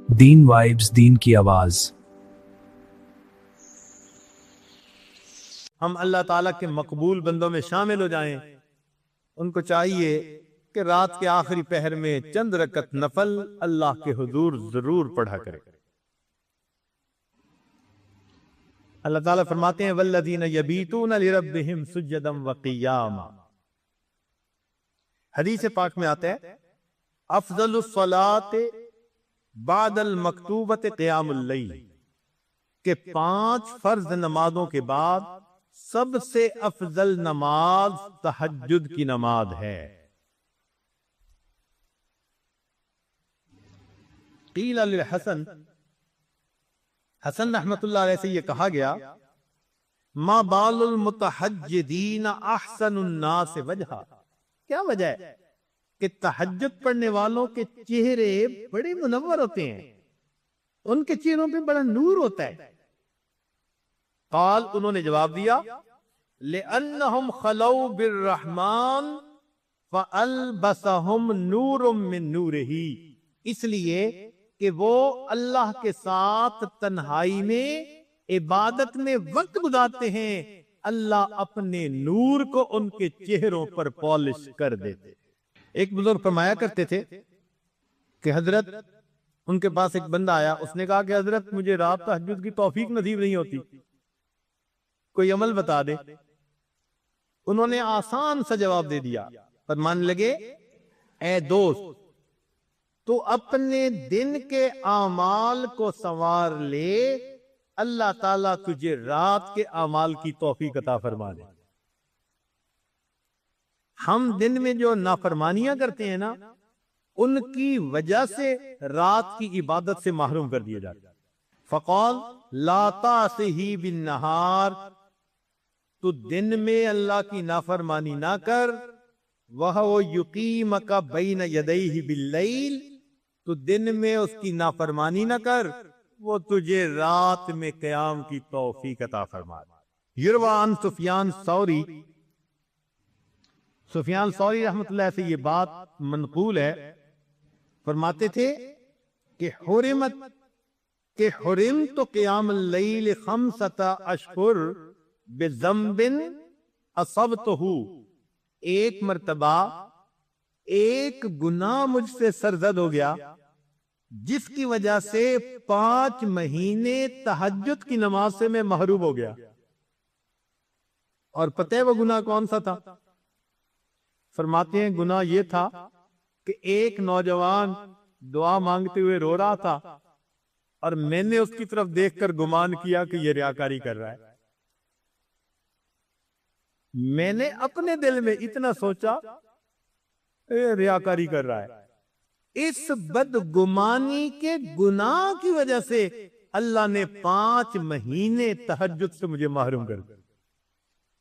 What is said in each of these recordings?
دین vibes, دین کی آواز۔ ہم اللہ تعالیٰ کے مقبول بندوں میں شامل ہو جائیں۔ ان کو چاہیے کہ رات کے آخری پہر میں چند رکعت نفل اللہ کے حضور ضرور پڑھا کرے۔ اللہ تعالیٰ فرماتے ہیں والذین یبیتون لربہم سجدا وقیاما۔ حدیث پاک میں آتا ہے افضل الصلاۃ بعد المکتوبۃ قیام اللیل، کہ 5 فرض نمازوں کے بعد سب سے افضل نماز تہجد کی نماز ہے۔ قیل للحسن، حسن رحمت اللہ علیہ سے یہ کہا گیا ما بال المتحجدین احسن الناس وجہا، کیا وجہ ہے کہ تہجد پڑھنے والوں کے چہرے بڑے منور ہوتے ہیں، ان کے چہروں پہ بڑا نور ہوتا ہے۔ قال، انہوں نے جواب دیا لأنہم خلو بالرحمن فألبسہم نور من نورہ، اس لیے کہ وہ اللہ کے ساتھ تنہائی میں عبادت میں وقت گزارتے ہیں، اللہ اپنے نور کو ان کے چہروں پر پالش کر دیتے۔ ایک بزرگ فرمایا کرتے تھے کہ حضرت، ان کے پاس ایک بندہ آیا، اس نے کہا کہ حضرت مجھے رات تہجد کی توفیق نصیب نہیں ہوتی، کوئی عمل بتا دے۔ انہوں نے آسان سا جواب دے دیا، فرمانے لگے اے دوست، تو اپنے دن کے اعمال کو سنوار لے، اللہ تعالیٰ تجھے رات کے اعمال کی توفیق عطا فرما دے۔ ہم دن میں جو نافرمانیاں کرتے ہیں نا، ان کی وجہ سے رات کی عبادت سے محروم کر دیا جاتا ہے۔ فقال لا تعصہ بالنہار، تو دن میں اللہ کی نافرمانی نہ کر، وَهُوَ يُقِيمَكَ بَيْنَ يَدَيْهِ بِاللَّيْلِ، تو دن میں اس کی نافرمانی نہ کر، وہ تجھے رات میں قیام کی توفیق عطا فرما دے۔ یروی عن سفیان ثوری، سفیان ثوری رحمت اللہ سے یہ بات منقول ہے، فرماتے تھے کہ حرمت قیام اللیل 5 اشہر بذنب اصبتہ، ایک مرتبہ ایک گناہ مجھ سے سرزد ہو گیا جس کی وجہ سے 5 مہینے تہجد کی نماز سے میں محروم ہو گیا۔ اور پتہ ہے وہ گناہ کون سا تھا؟ فرماتے ہیں گناہ یہ تھا کہ ایک نوجوان دعا مانگتے ہوئے رو رہا تھا، اور میں نے اس کی طرف دیکھ کر گمان کیا کہ یہ ریاکاری کر رہا ہے۔ میں نے اپنے دل میں اتنا سوچا ریاکاری کر رہا ہے۔ اس بدگمانی کے گناہ کی وجہ سے اللہ نے 5 مہینے تہجد سے مجھے محروم کر دیا۔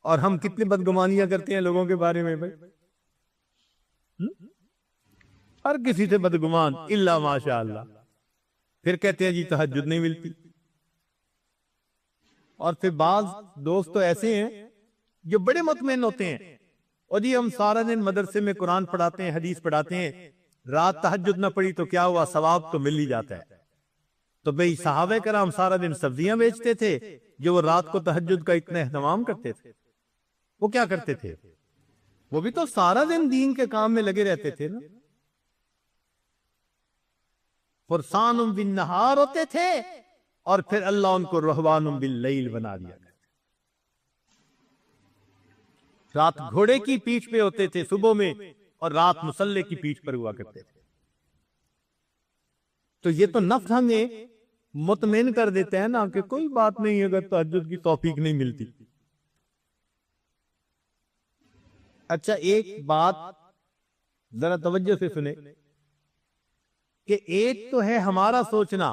اور ہم کتنی بدگمانیاں کرتے ہیں لوگوں کے بارے میں بھائی، ہر کسی سے بدگمان الا ماشاء اللہ، پھر کہتے ہیں جی تہجد نہیں ملتی۔ اور پھر بعض دوست تو ایسے ہیں جو بڑے مطمئن ہوتے ہیں، اور جی ہم سارا دن مدرسے میں قرآن پڑھاتے ہیں، حدیث پڑھاتے ہیں، رات تہجد نہ پڑھی تو کیا ہوا، ثواب تو مل ہی جاتا ہے۔ تو بھئی صحابہ کرام سارا دن سبزیاں بیچتے تھے، جو وہ رات کو تہجد کا اتنا اہتمام کرتے تھے، وہ کیا کرتے تھے؟ وہ بھی تو سارا دن دین کے کام میں لگے رہتے تھے نا، فرسان بالنہار ہوتے تھے، اور پھر اللہ ان کو رہبان باللیل بنا دیا کرتے۔ رات گھوڑے کی پیٹھ پہ ہوتے تھے صبح میں، اور رات مسلح کی پیٹھ پر ہوا کرتے تھے۔ تو یہ تو نفس ہمیں مطمئن کر دیتا ہے نا کہ کوئی بات نہیں اگر تہجد کی توفیق نہیں ملتی۔ اچھا ایک بات ذرا توجہ سے سنیں کہ ایک تو ہے ہمارا سوچنا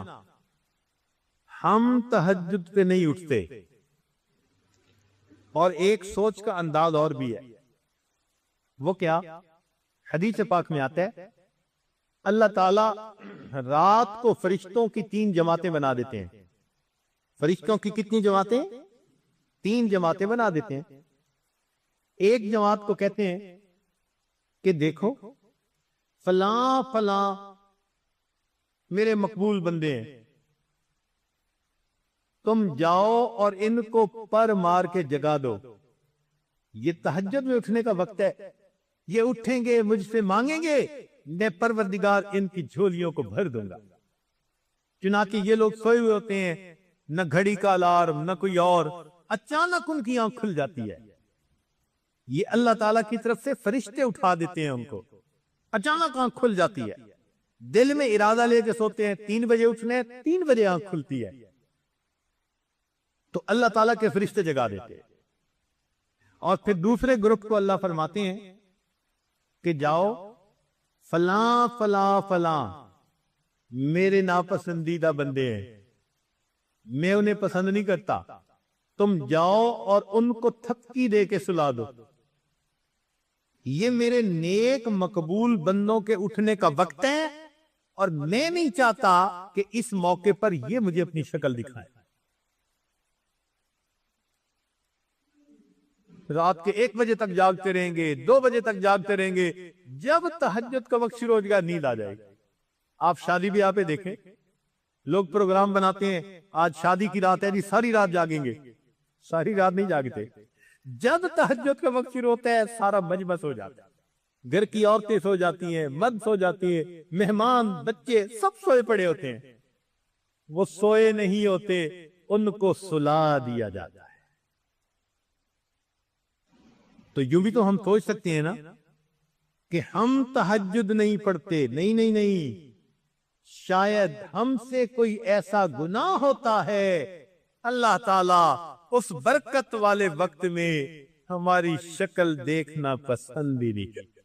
ہم تہجد پہ نہیں اٹھتے، اور ایک سوچ کا انداز اور بھی ہے، وہ کیا؟ حدیث پاک میں آتا ہے اللہ تعالیٰ رات کو فرشتوں کی 3 جماعتیں بنا دیتے ہیں۔ فرشتوں کی کتنی جماعتیں؟ 3 جماعتیں بنا دیتے ہیں۔ ایک جماعت کو کہتے ہیں کہ دیکھو فلاں فلاں میرے مقبول بندے ہیں، تم جاؤ اور ان کو پر مار کے جگا دو. یہ تہجد میں اٹھنے کا وقت ہے، یہ اٹھیں گے مجھ سے مانگیں گے، میں پروردگار ان کی جھولیوں کو بھر دوں گا. چنانچہ یہ لوگ سوئے ہوئے ہوتے ہیں، نہ گھڑی کا الارم نہ کوئی اور، اچانک ان کی آنکھ کھل جاتی ہے. یہ اللہ تعالیٰ کی طرف سے فرشتے اٹھا دیتے ہیں ان کو، اچانک آنکھ کھل جاتی ہے. دل میں ارادہ لے کے سوتے ہیں 3 بجے اٹھنے، 3 بجے آنکھ کھلتی ہے تو اللہ تعالیٰ کے فرشتے جگا دیتے ہیں. اور پھر دوسرے گروپ کو اللہ فرماتے ہیں کہ جاؤ فلاں فلاں فلاں میرے ناپسندیدہ بندے ہیں، میں انہیں پسند نہیں کرتا، تم جاؤ اور ان کو تھپکی دے کے سلا دو. یہ میرے نیک مقبول بندوں کے اٹھنے کا وقت ہے اور میں نہیں چاہتا کہ اس موقع پر یہ مجھے اپنی شکل دکھائے. رات کے 1 بجے تک جاگتے رہیں گے، 2 بجے تک جاگتے رہیں گے، جب تہجد کا وقت شروع ہو جائے گا نیند آ جائے گی. آپ شادی بھی آپ دیکھیں، لوگ پروگرام بناتے ہیں آج شادی کی رات ہے جی ساری رات جاگیں گے، ساری رات نہیں جاگتے. جب تہجد کا وقت شروع ہوتا ہے سارا مجمع سو جاتا ہے، گھر کی عورتیں سو جاتی ہیں، مرد سو جاتی ہیں، مہمان بچے سب سوئے پڑے ہوتے ہیں. وہ سوئے نہیں ہوتے، ان کو سلا دیا جاتا ہے. تو یوں بھی تو ہم سوچ سکتے ہیں نا کہ ہم تہجد نہیں پڑھتے، نہیں نہیں نہیں، شاید ہم سے کوئی ایسا گناہ ہوتا ہے اللہ تعالیٰ اس برکت والے وقت میں ہماری شکل دیکھنا پسند ہی نہیں کرتا.